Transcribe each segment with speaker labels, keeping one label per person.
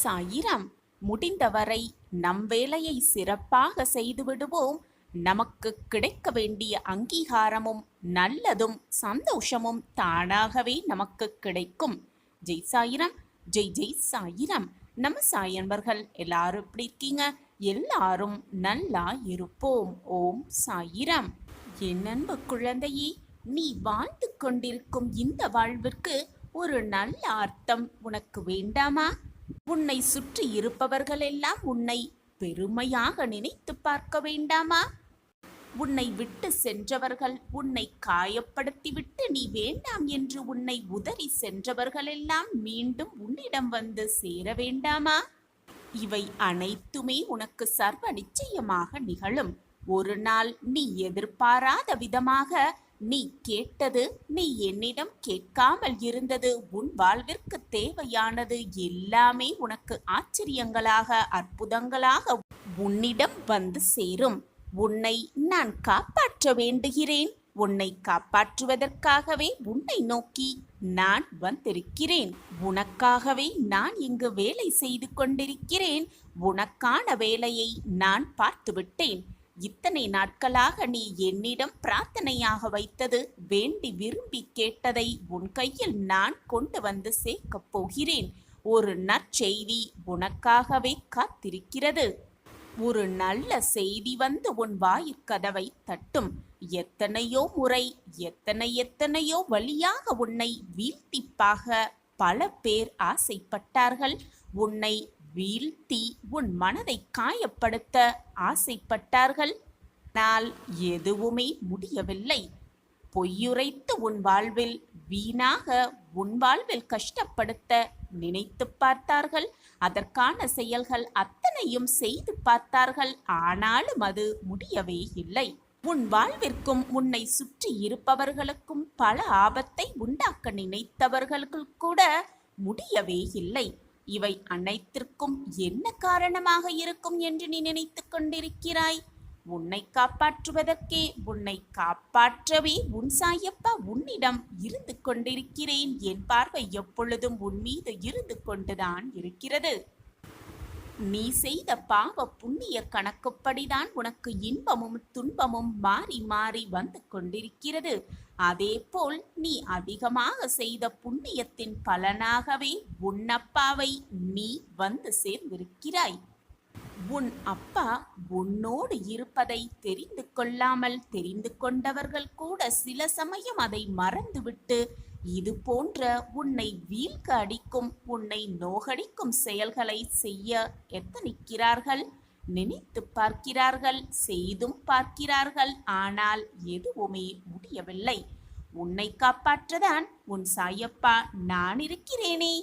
Speaker 1: சாயிரம். முடிந்தவரை நம் வேலையை சிறப்பாக செய்து விடுவோம். நமக்கு கிடைக்க வேண்டிய அங்கீகாரமும் நல்லதும் சந்தோஷமும் தானாகவே நமக்கு கிடைக்கும். ஜெய் சாயிரம். ஜெய் ஜெய் சாயிரம். நம்ம சாயன்பர்கள் எல்லாரும் எப்படி இருக்கீங்க? எல்லாரும் நல்லா இருப்போம். ஓம் சாயிரம். என் அன்பு குழந்தையே, நீ வாழ்ந்து கொண்டிருக்கும் இந்த வாழ்விற்கு ஒரு நல்ல அர்த்தம் உனக்கு வேண்டாமா? உன்னை சுற்றி இருப்பவர்கள் எல்லாம் உன்னை பெருமையாக நினைத்து பார்க்க வேண்டாமா? உன்னை விட்டு சென்றவர்கள், உன்னை காயப்படுத்திவிட்டு நீ வேண்டாம் என்று உன்னை உதறி சென்றவர்களெல்லாம் மீண்டும் உன்னிடம் வந்து சேர வேண்டாமா? இவை அனைத்துமே உனக்கு சர்வ நிச்சயமாக நிகழும். ஒரு நாள் நீ எதிர்பாராத விதமாக நீ கேட்டது, நீ என்னிடம் கேட்காமல் இருந்தது, உன் வாழ்விற்கு தேவையானது எல்லாமே உனக்கு ஆச்சரியங்களாக அற்புதங்களாக உன்னிடம் வந்து சேரும். உன்னை நான் காப்பாற்ற வேண்டுகிறேன். உன்னை காப்பாற்றுவதற்காகவே உன்னை நோக்கி நான் வந்திருக்கிறேன். உனக்காகவே நான் இங்கு வேலை செய்து கொண்டிருக்கிறேன். உனக்கான வேலையை நான் பார்த்துவிட்டேன். இத்தனை நாட்களாக நீ என்னிடம் பிரார்த்தனையாக வைத்தது, வேண்டி விரும்பி கேட்டதை உன் கையில் நான் கொண்டு வந்து சேர்க்கப் போகிறேன். ஒரு நற்செய்தி உனக்காகவே காத்திருக்கிறது. ஒரு நல்ல செய்தி வந்து உன் வாயிற்கதவை தட்டும். எத்தனையோ முறை எத்தனையோ வழியாக உன்னை வீழ்த்திப்பாக பல பேர் ஆசைப்பட்டார்கள். உன்னை வீழ்த்தி உன் மனதை காயப்படுத்த ஆசைப்பட்டார்கள். ஆனால் எதுவுமே முடியவில்லை. பொய்யுரைத்து உன் வாழ்வில் வீணாக உன் வாழ்வில் கஷ்டப்படுத்த நினைத்து பார்த்தார்கள். அதற்கான செயல்கள் அத்தனையும் செய்து பார்த்தார்கள். ஆனாலும் அது முடியவே இல்லை. உன் வாழ்விற்கும் உன்னை சுற்றி இருப்பவர்களுக்கும் பல ஆபத்தை உண்டாக்க நினைத்தவர்களுக்கு கூட முடியவே இல்லை. இவை அனைத்திற்கும் என்ன காரணமாக இருக்கும் என்று நீ நினைத்து கொண்டிருக்கிறாய்? உன்னை காப்பாற்றுவதற்கே, உன்னை காப்பாற்றவே உன் சாயப்பா உன்னிடம் இருந்து கொண்டிருக்கிறேன். என் பார்வை எப்பொழுதும் உன் மீது இருந்து கொண்டுதான் இருக்கிறது. நீ செய்த பாவ புண்ணிய கணக்குப்படிதான் உனக்கு இன்பமும் துன்பமும் மாறி மாறி வந்து கொண்டிருக்கிறது. அதேபோல் நீ அதிகமாக செய்த புண்ணியத்தின் பலனாகவே உன் அப்பாவை நீ வந்து சேர்ந்திருக்கிறாய். உன் அப்பா உன்னோடு இருப்பதை தெரிந்து கொள்ளாமல் தெரிந்து கொண்டவர்கள் கூட சில சமயம் அதை மறந்துவிட்டு இது போன்ற உன்னை வீழ்க அடிக்கும், உன்னை நோகடிக்கும் செயல்களை செய்ய எத்தனிக்கிறார்கள். நினைத்து பார்க்கிறார்கள், செய்தும் பார்க்கிறார்கள். ஆனால் எதுவுமே முடியவில்லை. உன்னை காப்பாற்றதான் உன் சாயப்பா நான் இருக்கிறேனே.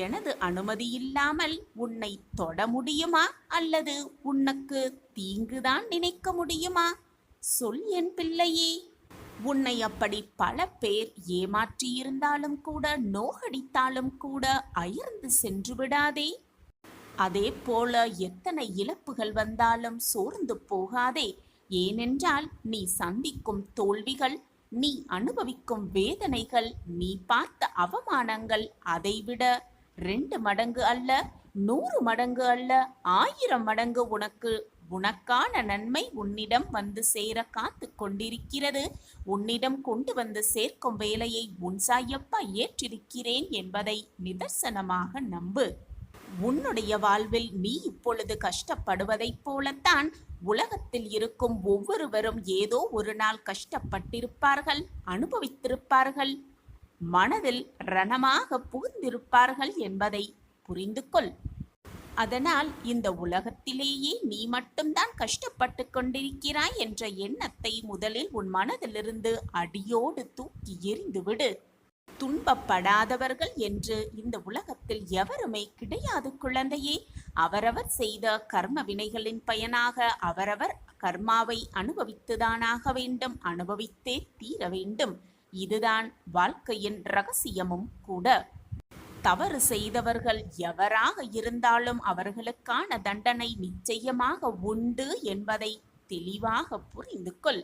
Speaker 1: எனது அனுமதி இல்லாமல் உன்னை தொட முடியுமா? அல்லது உனக்கு தீங்குதான் நினைக்க முடியுமா? சொல் என் பிள்ளையே. உன்னை அப்படி பல பேர் ஏமாற்றியிருந்தாலும் கூட, நோகடித்தாலும் கூட அயர்ந்து சென்று விடாதே. அதே போல எத்தனை இழப்புகள் வந்தாலும் சோர்ந்து போகாதே. ஏனென்றால் நீ சந்திக்கும் தோல்விகள், நீ அனுபவிக்கும் வேதனைகள், நீ பார்த்த அவமானங்கள் அதைவிட 2 மடங்கு அல்ல, 100 மடங்கு அல்ல, 1000 மடங்கு உனக்கான நன்மை உன்னிடம் வந்து சேர காத்து கொண்டிருக்கிறது. உன்னிடம் கொண்டு வந்து சேர்க்கும் வேலையை உன் சாயப்பா ஏற்றிருக்கிறேன் என்பதை நிதர்சனமாக நம்பு. உன்னுடைய வாழ்வில் நீ இப்பொழுது கஷ்டப்படுவதைப் போலத்தான் உலகத்தில் இருக்கும் ஒவ்வொருவரும் ஏதோ ஒரு நாள் கஷ்டப்பட்டிருப்பார்கள், அனுபவித்திருப்பார்கள், மனதில் ரணமாக புகுந்திருப்பார்கள் என்பதை புரிந்து கொள். அதனால் இந்த உலகத்திலேயே நீ மட்டும்தான் கஷ்டப்பட்டு கொண்டிருக்கிறாய் என்ற எண்ணத்தை முதலில் உன் மனதிலிருந்து அடியோடு தூக்கி எறிந்துவிடு. துன்பப்படாதவர்கள் என்று இந்த உலகத்தில் எவருமே கிடையாது குழந்தையே. அவரவர் செய்த கர்ம வினைகளின் பயனாக அவரவர் கர்மாவை அனுபவித்துதானாக வேண்டும், அனுபவித்தே தீர வேண்டும். இதுதான் வாழ்க்கையின் ரகசியமும் கூட. தவறு செய்தவர்கள் எவராக இருந்தாலும் அவர்களுக்கான தண்டனை நிச்சயமாக உண்டு என்பதை தெளிவாக புரிந்து கொள்.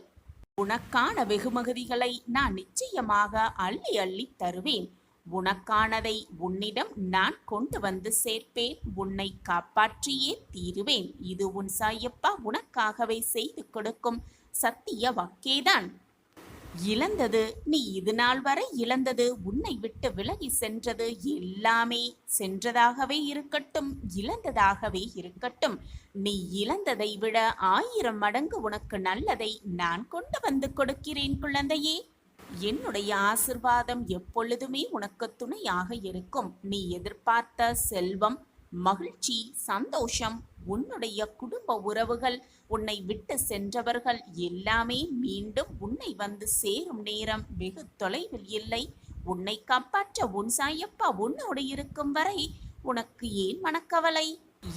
Speaker 1: உனக்கான வெகுமதிகளை நான் நிச்சயமாக அள்ளி அள்ளி தருவேன். உனக்கானதை உன்னிடம் நான் கொண்டு வந்து சேர்ப்பேன். உன்னை காப்பாற்றியே தீருவேன். இது உன் சாயப்பா உனக்காகவே செய்து கொடுக்கும் சத்திய வாக்கேதான். இழந்தது நீ இது நாள் வரை இழந்தது, உன்னை விட்டு விலகி சென்றது எல்லாமே சென்றதாகவே இருக்கட்டும், இழந்ததாகவே இருக்கட்டும். நீ இழந்ததை விட 1000 மடங்கு உனக்கு நல்லதை நான் கொண்டு வந்து கொடுக்கிறேன் குழந்தையே. என்னுடைய ஆசிர்வாதம் எப்பொழுதுமே உனக்கு துணையாக இருக்கும். நீ எதிர்பார்த்த செல்வம், மகிழ்ச்சி, சந்தோஷம், உன்னுடைய குடும்ப உறவுகள், உன்னை விட்டு சென்றவர்கள் எல்லாமே மீண்டும் உன்னை வந்து சேரும் நேரம் வெகு தொலைவில் இல்லை. உன்னை காப்பாற்ற உன் சாயப்பா உன்னோடு இருக்கும் வரை உனக்கு ஏன் மனக்கவலை?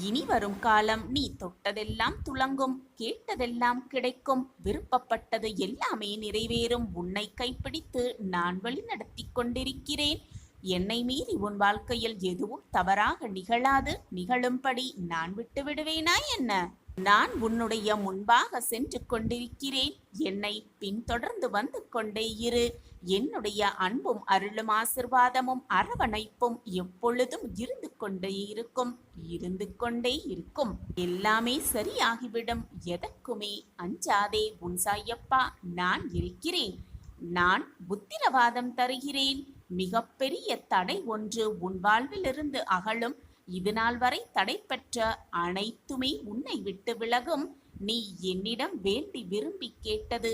Speaker 1: இனி வரும் காலம் நீ தொட்டதெல்லாம் துலங்கும், கேட்டதெல்லாம் கிடைக்கும், விருப்பப்பட்டது எல்லாமே நிறைவேறும். உன்னை கைப்பிடித்து நான் வழி நடத்தி கொண்டிருக்கிறேன். என்னை மீறி உன் வாழ்க்கையில் எதுவும் தவறாக நிகழாது. நிகழும்படி நான் விட்டு விடுவேனா என்ன? நான் உன்னுடைய முன்பாக சென்று கொண்டிருக்கிறேன். என்னை பின்தொடர்ந்து வந்து கொண்டே இரு. என்னுடைய அன்பும் அருளும் ஆசிர்வாதமும் அரவணைப்பும் எப்பொழுதும் இருந்து கொண்டே இருக்கும். எல்லாமே சரியாகிவிடும். எதற்குமே அஞ்சாதே, உன் சாயப்பா நான் இருக்கிறேன். நான் உத்திரவாதம் தருகிறேன். மிகப்பெரிய தடை ஒன்று உன் வாழ்விலிருந்து அகலும். இது நாள் வரை தடை பெற்ற அனைத்துமே உன்னை விட்டு விலகும். நீ என்னிடம் வேண்டி விரும்பி கேட்டது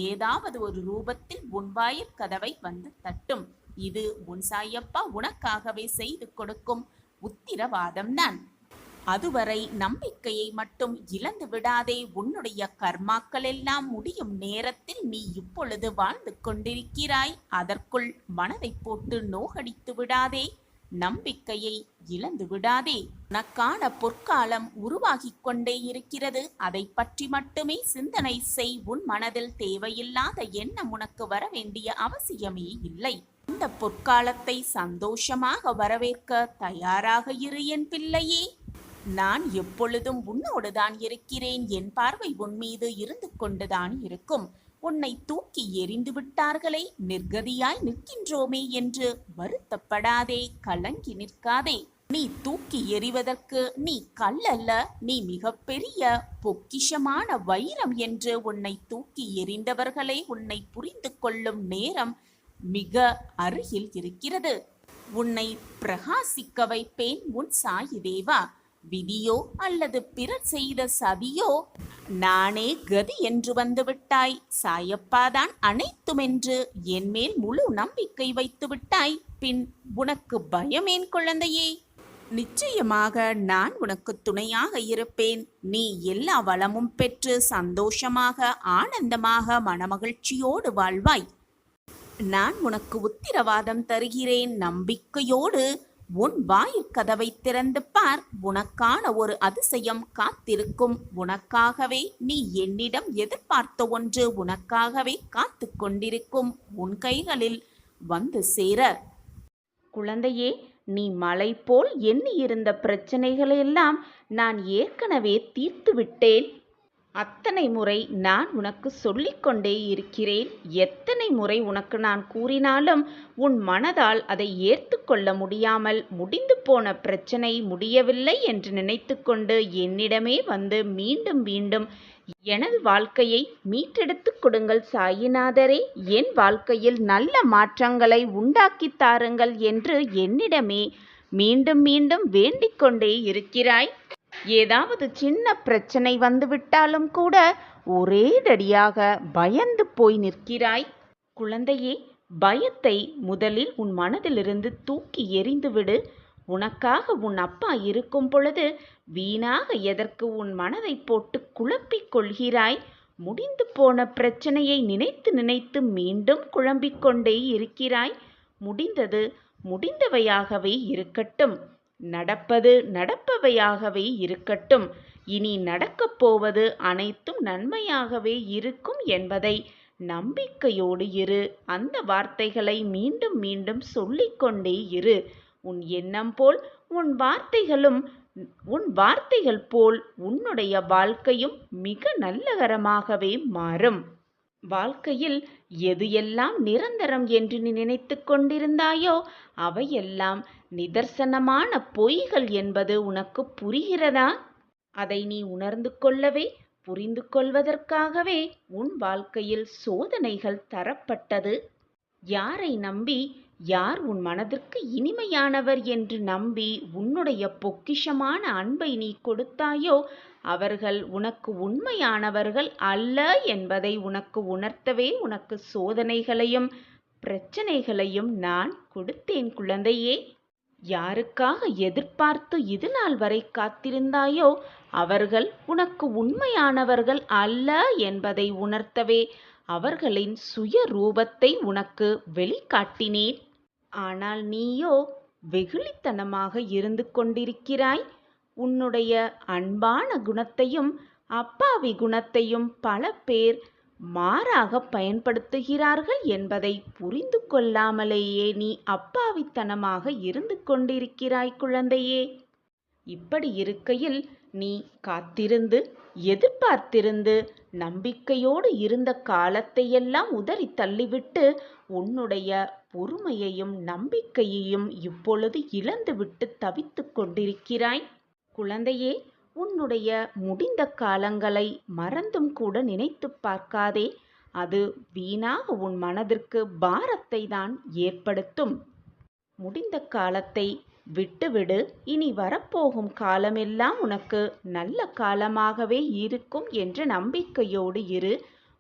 Speaker 1: ஏதாவது ஒரு ரூபத்தில் உன் வாயில் கதவை வந்து தட்டும். இது உன் சாயப்பா உனக்காகவே செய்து கொடுக்கும் உத்திரவாதம் தான். அதுவரை நம்பிக்கையை மட்டும் இழந்து விடாதே. உன்னுடைய கர்மாக்கள் எல்லாம் முடியும் நேரத்தில் நீ இப்பொழுது வாழ்ந்து கொண்டிருக்கிறாய். அதற்குள் மனதை போட்டு நோகடித்து விடாதே. நம்பிக்கையை இழந்து விடாதே. உனக்கான பொற்காலம் உருவாகிக் கொண்டே இருக்கிறது. அதை பற்றி மட்டுமே சிந்தனை செய். உன் மனதில் தேவையில்லாத எண்ணம் உனக்கு வர வேண்டிய அவசியமே இல்லை. இந்த பொற்காலத்தை சந்தோஷமாக வரவேற்க தயாராக இரு என் பிள்ளையே. நான் எப்பொழுதும் உன்னோடுதான் இருக்கிறேன். என் பார்வை உன் மீது இருந்து கொண்டுதான் இருக்கும். உன்னை தூக்கி எறிந்து விட்டார்களே, நிர்கதியாய் நிற்கின்றோமே என்று வருத்தப்படாதே, கலங்கி நிற்காதே. நீ தூக்கி எறிவதற்கு நீ கல்லல்ல, நீ மிகப்பெரிய பொக்கிஷமான வைரம் என்று உன்னை தூக்கி எறிந்தவர்களே உன்னை புரிந்து கொள்ளும் நேரம் மிக அருகில் இருக்கிறது. உன்னை பிரகாசிக்க வைப்பேன் உன் சாயி தேவா. விதியோ அல்லது பிறர் செய்த சதியோ, நானே கதி என்று வந்துவிட்டாய். சாயப்பாதான் அனைத்துமென்று என் மேல் முழு நம்பிக்கை வைத்து விட்டாய். பின் உனக்கு பயமேன் குழந்தையே? நிச்சயமாக நான் உனக்கு துணையாக இருப்பேன். நீ எல்லா வளமும் பெற்று சந்தோஷமாக ஆனந்தமாக மனமகிழ்ச்சியோடு வாழ்வாய். நான் உனக்கு உத்திரவாதம் தருகிறேன். நம்பிக்கையோடு உன் வாயில் கதவை திறந்து பார். உனக்கான ஒரு அதிசயம் காத்திருக்கும். உனக்காகவே நீ என்னிடம் எதிர்பார்த்த ஒன்று உனக்காகவே காத்து கொண்டிருக்கும். உன் கைகளில் வந்து சேர. குழந்தையே, நீ மலை போல் எண்ணியிருந்த பிரச்சனைகளெல்லாம் நான் ஏற்கனவே தீர்த்து விட்டேன். அத்தனை முறை நான் உனக்கு சொல்லிக்கொண்டே இருக்கிறேன். எத்தனை முறை உனக்கு நான் கூறினாலும் உன் மனதால் அதை ஏற்று கொள்ள முடியாமல் முடிந்து போன பிரச்சனை முடியவில்லை என்று நினைத்து கொண்டு என்னிடமே வந்து மீண்டும் மீண்டும் எனது வாழ்க்கையை மீட்டெடுத்து கொடுங்கள் சாயிநாதரே, என் வாழ்க்கையில் நல்ல மாற்றங்களை உண்டாக்கி தாருங்கள் என்று என்னிடமே மீண்டும் மீண்டும் வேண்டிக் கொண்டே இருக்கிறாய். ஏதாவது சின்ன பிரச்சனை வந்துவிட்டாலும் கூட ஒரேடடியாக பயந்து போய் நிற்கிறாய். குழந்தையே, பயத்தை முதலில் உன் மனதிலிருந்து தூக்கி எறிந்துவிடு. உனக்காக உன் அப்பா இருக்கும் பொழுது வீணாக எதற்கு உன் மனதை போட்டு குழப்பிக் கொள்கிறாய்? முடிந்து போன பிரச்சனையை நினைத்து நினைத்து மீண்டும் குழம்பிக் கொண்டே இருக்கிறாய். முடிந்தது முடிந்தவையாகவே இருக்கட்டும். நடப்பது நடப்பவையாகவே இருக்கட்டும். இனி நடக்கப் போவது அனைத்தும் நன்மையாகவே இருக்கும் என்பதை நம்பிக்கையோடு இரு. அந்த வார்த்தைகளை மீண்டும் மீண்டும் சொல்லிக்கொண்டே இரு. உன் எண்ணம் போல் உன் வார்த்தைகள் போல் உன்னுடைய வாழ்க்கையும் மிக நல்லகரமாகவே மாறும். வாழ்க்கையில் எது எல்லாம் நிரந்தரம் என்று நீ நினைத்து கொண்டிருந்தாயோ அவையெல்லாம் நிதர்சனமான பொய்கள் என்பது உனக்கு புரிகிறதா? அதை நீ உணர்ந்து கொள்ளவே, புரிந்து கொள்வதற்காகவே உன் வாழ்க்கையில் சோதனைகள் தரப்பட்டது. யாரை நம்பி, யார் உன் மனதிற்கு இனிமையானவர் என்று நம்பி உன்னுடைய பொக்கிஷமான அன்பை நீ கொடுத்தாயோ அவர்கள் உனக்கு உண்மையானவர்கள் அல்ல என்பதை உனக்கு உணர்த்தவே உனக்கு சோதனைகளையும் பிரச்சனைகளையும் நான் கொடுத்தேன் குழந்தையே. யாருக்காக எதிர்பார்த்து இதுநாள் வரை காத்திருந்தாயோ அவர்கள் உனக்கு உண்மையானவர்கள் அல்ல என்பதை உணர்த்தவே அவர்களின் சுய ரூபத்தை உனக்கு வெளிக்காட்டினேன். ஆனால் நீயோ வெகுளித்தனமாக இருந்து கொண்டிருக்கிறாய். உன்னுடைய அன்பான குணத்தையும் அப்பாவி குணத்தையும் பல பேர் மாறாக பயன்படுத்துகிறார்கள் என்பதை புரிந்து கொள்ளாமலேயே நீ அப்பாவித்தனமாக இருந்து கொண்டிருக்கிறாய் குழந்தையே. இப்படி இருக்கையில் நீ காத்திருந்து, எதிர்பார்த்திருந்து, நம்பிக்கையோடு இருந்த காலத்தையெல்லாம் உதறி தள்ளிவிட்டு உன்னுடைய பொறுமையையும் நம்பிக்கையையும் இப்பொழுது இழந்துவிட்டு தவித்து கொண்டிருக்கிறாய். குழந்தையே, உன்னுடைய முடிந்த காலங்களை மறந்தும் கூட நினைத்து பார்க்காதே. அது வீணாக உன் மனதிற்கு பாரத்தை தான் ஏற்படுத்தும். முடிந்த காலத்தை விட்டுவிடு. இனி வரப்போகும் காலமெல்லாம் உனக்கு நல்ல காலமாகவே இருக்கும் என்ற நம்பிக்கையோடு இரு.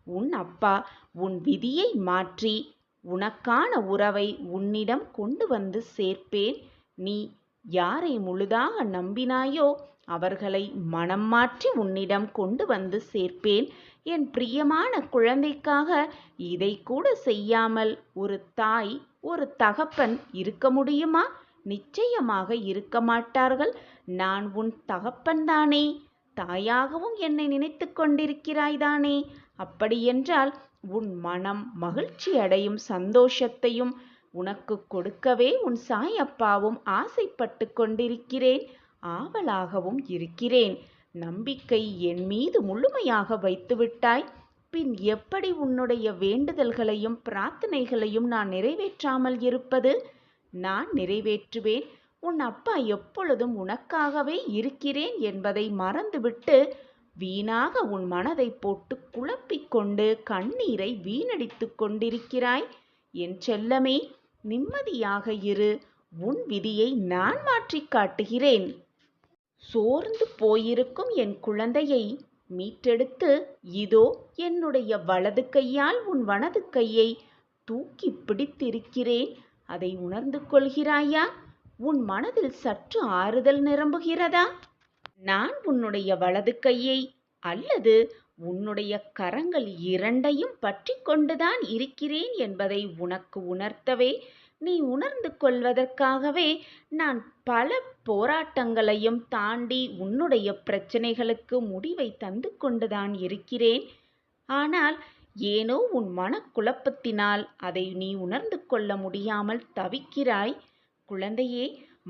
Speaker 1: உன் அப்பா உன் விதியை மாற்றி உனக்கான உறவை உன்னிடம் கொண்டு வந்து சேர்ப்பேன். நீ யாரை முழுதாக நம்பினாயோ அவர்களை மனம் மாற்றி உன்னிடம் கொண்டு வந்து சேர்ப்பேன். என் பிரியமான குழந்தைக்காக இதை கூட செய்யாமல் ஒரு தாய், ஒரு தகப்பன் இருக்க முடியுமா? நிச்சயமாக இருக்க மாட்டார்கள். நான் உன் தகப்பன்தானே, தாயாகவும் என்னை நினைத்து கொண்டிருக்கிறாய்தானே. அப்படியென்றால் உன் மனம் மகிழ்ச்சி அடையும் சந்தோஷத்தையும் உனக்கு கொடுக்கவே உன் சாயப்பாவும் ஆசைப்பட்டு கொண்டிருக்கிறேன், ஆவலாகவும் இருக்கிறேன். நம்பிக்கை என் மீது முழுமையாக வைத்துவிட்டாய். பின் எப்படி உன்னுடைய வேண்டுதல்களையும் பிரார்த்தனைகளையும் நான் நிறைவேற்றாமல் இருப்பது? நான் நிறைவேற்றுவேன். உன் அப்பா எப்பொழுதும் உனக்காகவே இருக்கிறேன் என்பதை மறந்துவிட்டு வீணாக உன் மனதை போட்டு குழப்பிக்கொண்டு கண்ணீரை வீணடித்து கொண்டிருக்கிறாய். என் செல்லமே, நிம்மதியாக இரு. உன் விதியை நான் மாற்றி காட்டுகிறேன். சோர்ந்து போயிருக்கும் என் குழந்தையை மீட்டெடுத்து இதோ என்னுடைய வலது கையால் உன் வலது கையை தூக்கி பிடித்திருக்கிறேன். அதை உணர்ந்து கொள்கிறாயா? உன் மனதில் சற்று ஆறுதல் நிரம்புகிறதா? நான் உன்னுடைய வலது கையை அல்லது உன்னுடைய கரங்கள் இரண்டையும் பற்றி கொண்டுதான் இருக்கிறேன் என்பதை உனக்கு உணர்த்தவே, நீ உணர்ந்து கொள்வதற்காகவே நான் பல போராட்டங்களையும் தாண்டி உன்னுடைய பிரச்சனைகளுக்கு முடிவை தந்து கொண்டுதான் இருக்கிறேன். ஆனால் ஏனோ உன் மனக்குழப்பத்தினால் அதை நீ உணர்ந்து கொள்ள முடியாமல் தவிக்கிறாய். குழந்தையே,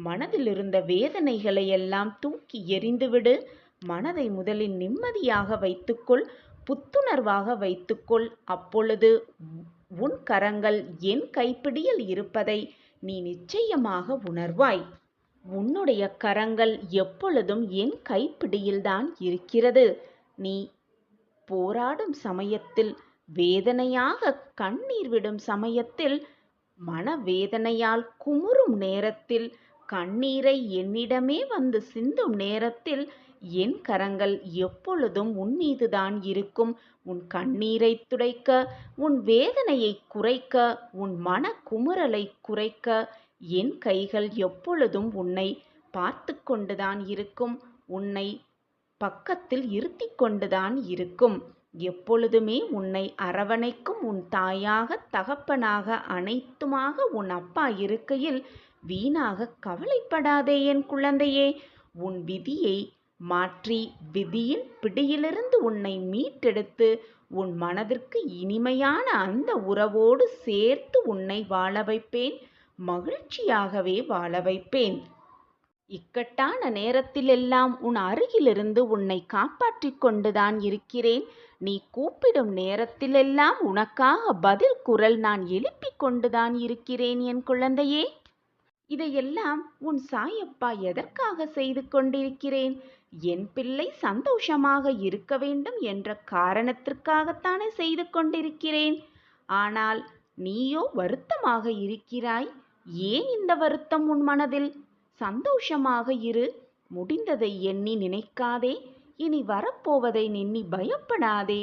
Speaker 1: மனதில் இருந்த வேதனைகளை எல்லாம் தூக்கி எறிந்துவிடு. மனதை முதலில் நிம்மதியாக வைத்துக்கொள், புத்துணர்வாக வைத்துக்கொள். அப்பொழுது உன் கரங்கள் என் கைப்பிடியில் இருப்பதை நீ நிச்சயமாக உணர்வாய். உன்னுடைய கரங்கள் எப்பொழுதும் என் கைப்பிடியில்தான் இருக்கிறது. நீ போராடும் சமயத்தில், வேதனையாக கண்ணீர் விடும் சமயத்தில், மனவேதனையால் குமுறும் நேரத்தில், கண்ணீரை என்னிடமே வந்து சிந்தும் நேரத்தில் என் கரங்கள் எப்பொழுதும் உன் மீதுதான் இருக்கும். உன் கண்ணீரை துடைக்க, உன் வேதனையை குறைக்க, உன் மன குமுறலை குறைக்க என் கைகள் எப்பொழுதும் உன்னை பார்த்து கொண்டுதான் இருக்கும். உன்னை பக்கத்தில் இருத்தி கொண்டுதான் இருக்கும். எப்பொழுதுமே உன்னை அரவணைக்கும் உன் தாயாக, தகப்பனாக, அனைத்துமாக உன் அப்பா இருக்கையில் வீணாக கவலைப்படாதே என் குழந்தையே. உன் விதியை மாற்றி விதியின் பிடியிலிருந்து உன்னை மீட்டெடுத்து உன் மனதிற்கு இனிமையான அந்த உறவோடு சேர்த்து உன்னை வாழ வைப்பேன். மகிழ்ச்சியாகவே வாழ வைப்பேன். இக்கட்டான நேரத்திலெல்லாம் உன் அருகிலிருந்து உன்னை காப்பாற்றிக் கொண்டுதான் இருக்கிறேன். நீ கூப்பிடும் நேரத்திலெல்லாம் உனக்காக பதில் குரல் நான் எழுப்பிக் கொண்டுதான் இருக்கிறேன் என் குழந்தையே. இதையெல்லாம் உன் சாயப்பா எதற்காக செய்து கொண்டிருக்கிறேன்? என் பிள்ளை சந்தோஷமாக இருக்க வேண்டும் என்ற காரணத்திற்காகத்தானே செய்து கொண்டிருக்கிறேன். ஆனால் நீயோ வருத்தமாக இருக்கிறாய். ஏன் இந்த வருத்தம் உன் மனதில்? சந்தோஷமாக இரு. முடிந்ததை எண்ணி நினைக்காதே. இனி வரப்போவதை எண்ணி பயப்படாதே.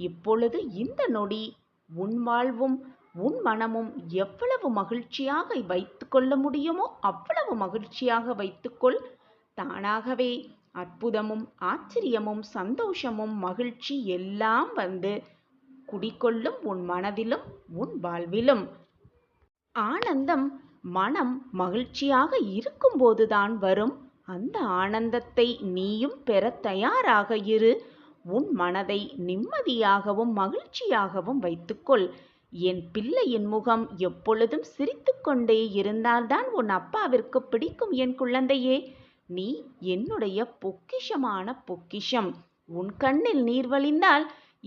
Speaker 1: இப்பொழுது இந்த நொடி உன் வாழ்வும் உன் மனமும் எவ்வளவு மகிழ்ச்சியாக வைத்துக்கொள்ள முடியுமோ அவ்வளவு மகிழ்ச்சியாக வைத்துக்கொள். தானாகவே அற்புதமும் ஆச்சரியமும் சந்தோஷமும் மகிழ்ச்சி எல்லாம் வந்து குடிகொள்ளும் உன் மனதிலும் உன் வாழ்விலும். ஆனந்தம் மனம் மகிழ்ச்சியாக இருக்கும்போதுதான் வரும். அந்த ஆனந்தத்தை நீயும் பெற தயாராக இரு. உன் மனதை நிம்மதியாகவும் மகிழ்ச்சியாகவும் வைத்துக்கொள். என் பிள்ளையின் முகம் எப்பொழுதும் சிரித்து கொண்டே இருந்தால்தான் உன் அப்பாவிற்கு பிடிக்கும் என் குழந்தையே. நீ என்னுடைய பொக்கிஷமான பொக்கிஷம். உன் கண்ணில் நீர் வழிந்தால்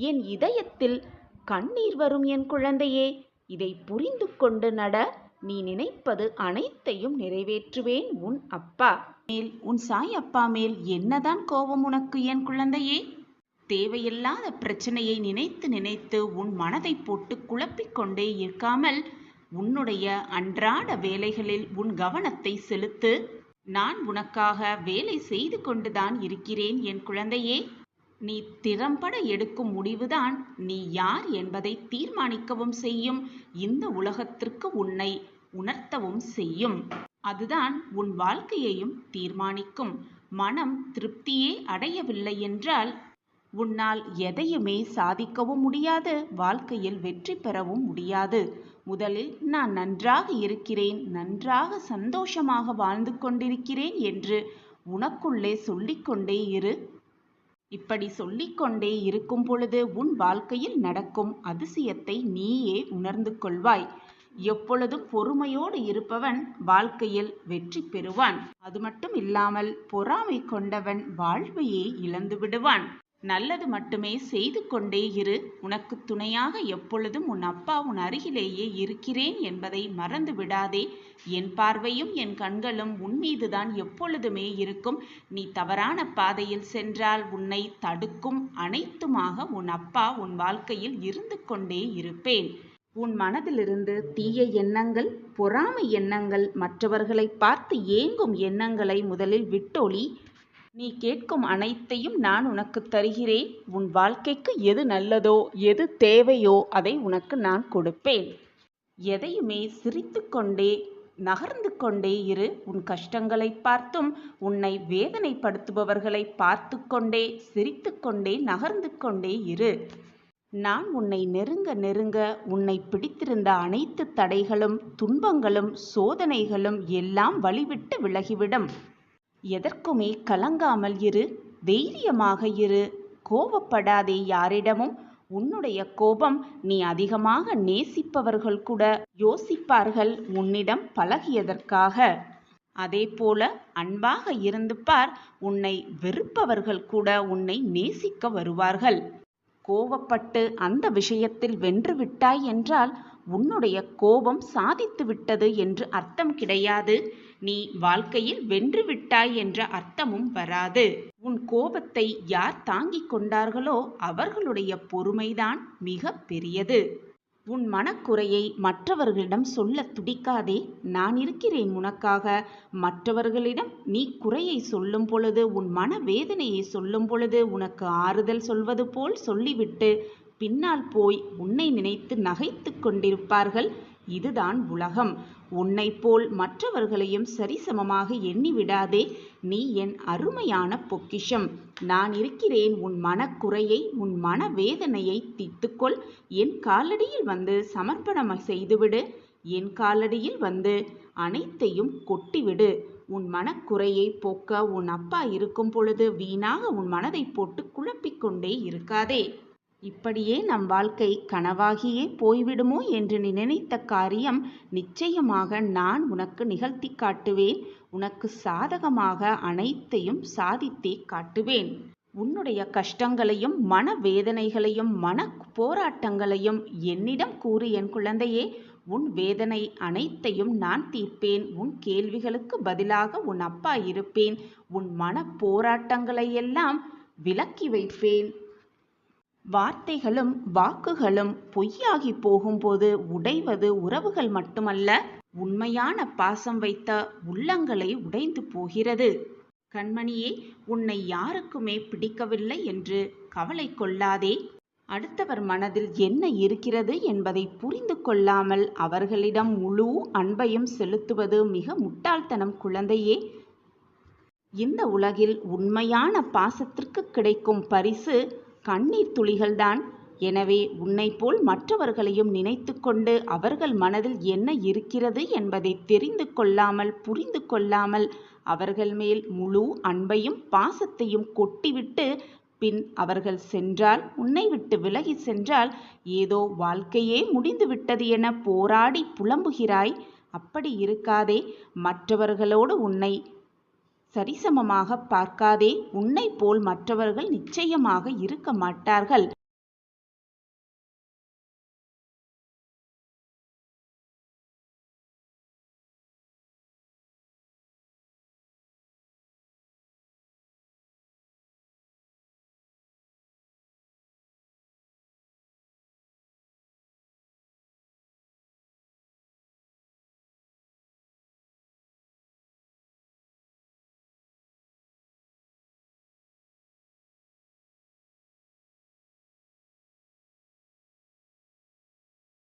Speaker 1: என் இதயத்தில் கண்ணீர் வரும் என் குழந்தையே. இதை புரிந்து கொண்டு நட. நீ நினைப்பது அனைத்தையும் நிறைவேற்றுவேன் உன் அப்பா மேல். உன் சாய் அப்பா மேல் என்னதான் கோபம் உனக்கு என் குழந்தையே? தேவையில்லாத பிரச்சனையை நினைத்து நினைத்து உன் மனதை போட்டு குழப்பிக் கொண்டே இருக்காமல் உன்னுடைய அன்றாட வேலைகளில் உன் கவனத்தை செலுத்து. நான் உனக்காக வேலை செய்து கொண்டுதான் இருக்கிறேன் என் குழந்தையே. நீ திறம்பட எடுக்கும் முடிவுதான் நீ யார் என்பதை தீர்மானிக்கவும் செய்யும். இந்த உலகத்திற்கு உன்னை உணர்த்தவும் செய்யும். அதுதான் உன் வாழ்க்கையையும் தீர்மானிக்கும். மனம் திருப்தியே அடையவில்லை என்றால் உன்னால் எதையுமே சாதிக்கவும் முடியாது, வாழ்க்கையில் வெற்றி பெறவும் முடியாது. முதலில் நான் நன்றாக இருக்கிறேன், நன்றாக சந்தோஷமாக வாழ்ந்து கொண்டிருக்கிறேன் என்று உனக்குள்ளே சொல்லிக்கொண்டே இரு. இப்படி சொல்லிக்கொண்டே இருக்கும் பொழுது உன் வாழ்க்கையில் நடக்கும் அதிசயத்தை நீயே உணர்ந்து கொள்வாய். எப்பொழுதும் பொறுமையோடு இருப்பவன் வாழ்க்கையில் வெற்றி பெறுவான். அது மட்டும் இல்லாமல் பொறாமை கொண்டவன் வாழ்வையே இழந்து விடுவான். நல்லது மட்டுமே செய்து கொண்டே இரு. உனக்கு துணையாக எப்பொழுதும் உன் அப்பா உன் அருகிலேயே இருக்கிறேன் என்பதை மறந்து விடாதே. என் பார்வையும் என் கண்களும் உன் மீதுதான் எப்பொழுதுமே இருக்கும். நீ தவறான பாதையில் சென்றால் உன்னை தடுக்கும் அனைத்துமாக உன் அப்பா உன் வாழ்க்கையில் இருந்து கொண்டே இருப்பேன். உன் மனதிலிருந்து தீய எண்ணங்கள், பொறாமை எண்ணங்கள், மற்றவர்களை பார்த்து ஏங்கும் எண்ணங்களை முதலில் விட்டொழி. நீ கேட்கும் அனைத்தையும் நான் உனக்கு தருகிறேன். உன் வாழ்க்கைக்கு எது நல்லதோ எது தேவையோ அதை உனக்கு நான் கொடுப்பேன். எதையுமே சிரித்து கொண்டே நகர்ந்து கொண்டே இரு. உன் கஷ்டங்களை பார்த்தும் உன்னை வேதனைப்படுத்துபவர்களை பார்த்து கொண்டே சிரித்து கொண்டே நகர்ந்து கொண்டே இரு. நான் உன்னை நெருங்க நெருங்க உன்னை பிடித்திருந்த அனைத்து தடைகளும் துன்பங்களும் சோதனைகளும் எல்லாம் வழிவிட்டு விலகிவிடும். எதற்குமே கலங்காமல் இரு. தைரியமாக இரு. கோபப்படாதே யாரிடமும். உன்னுடைய கோபம் நீ அதிகமாக நேசிப்பவர்கள் கூட யோசிப்பார்கள் உன்னிடம் பழகியதற்காக. அதே போல அன்பாக இருந்து பார். உன்னை வெறுப்பவர்கள் கூட உன்னை நேசிக்க வருவார்கள். கோபப்பட்டு அந்த விஷயத்தில் வென்று விட்டாய் என்றால் உன்னுடைய கோபம் சாதித்து விட்டது என்று அர்த்தம் கிடையாது. நீ வாழ்க்கையில் வென்று விட்டாய் என்ற அர்த்தமும் வராது. உன் கோபத்தை யார் தாங்கிக் கொண்டார்களோ அவர்களுடைய பொறுமைதான் மிக பெரியது. உன் மனக்குறையை மற்றவர்களிடம் சொல்ல துடிக்காதே. நான் இருக்கிறேன் உனக்காக. மற்றவர்களிடம் நீ குறையை சொல்லும் பொழுது, உன் மன வேதனையை சொல்லும் பொழுது உனக்கு ஆறுதல் சொல்வது போல் சொல்லிவிட்டு பின்னால் போய் உன்னை நினைத்து நகைத்து கொண்டிருப்பார்கள். இதுதான் உலகம். உன்னை போல் மற்றவர்களையும் சரிசமமாக எண்ணிவிடாதே. நீ என் அருமையான பொக்கிஷம். நான் இருக்கிறேன். உன் மனக்குறையை உன் மன வேதனையை தீர்த்துக்கொள். என் காலடியில் வந்து சமர்ப்பணம் செய்துவிடு. என் காலடியில் வந்து அனைத்தையும் கொட்டிவிடு. உன் மனக்குறையை போக்க உன் அப்பா இருக்கும் பொழுது வீணாக உன் மனதை போட்டு குழப்பிக்கொண்டே இருக்காதே. இப்படியே நம் வாழ்க்கை கனவாகியே போய்விடுமோ என்று நீ நினைத்த காரியம் நிச்சயமாக நான் உனக்கு நிகழ்த்தி காட்டுவேன். உனக்கு சாதகமாக அனைத்தையும் சாதித்தே காட்டுவேன். உன்னுடைய கஷ்டங்களையும் மனவேதனைகளையும் மன போராட்டங்களையும் என்னிடம் கூறு என் குழந்தையே. உன் வேதனை அனைத்தையும் நான் தீர்ப்பேன். உன் கேள்விகளுக்கு பதிலாக உன் அப்பா இருப்பேன். உன் மன போராட்டங்களையெல்லாம் விலக்கி வைப்பேன். வார்த்தைகளும் வாக்குகளும் பொய்யாகி போகும்போது உடைவது உறவுகள் மட்டுமல்ல, உண்மையான பாசம் வைத்த உள்ளங்களை உடைந்து போகிறது. கண்மணியே, உன்னை யாருக்குமே பிடிக்கவில்லை என்று கவலை கொள்ளாதே. அடுத்தவர் மனதில் என்ன இருக்கிறது என்பதை புரிந்து கொள்ளாமல் அவர்களிடம் முழு அன்பையும் செலுத்துவது மிக முட்டாள்தனம் குழந்தையே. இந்த உலகில் உண்மையான பாசத்திற்கு கிடைக்கும் பரிசு கண்ணீர் துளிகள்தான். எனவே உன்னை போல் மற்றவர்களையும் நினைத்து கொண்டு அவர்கள் மனதில் என்ன இருக்கிறது என்பதை தெரிந்து கொள்ளாமல் புரிந்து கொள்ளாமல் அவர்கள் மேல் முழு அன்பையும் பாசத்தையும் கொட்டிவிட்டு பின் அவர்கள் சென்றால், உன்னை விட்டு விலகி சென்றால், ஏதோ வாழ்க்கையே முடிந்து விட்டது என போராடி புலம்புகிறாய். அப்படி இருக்காதே. மற்றவர்களோடு உன்னை சரிசமமாக பார்க்காதே. உன்னை போல் மற்றவர்கள் நிச்சயமாக இருக்க மாட்டார்கள்.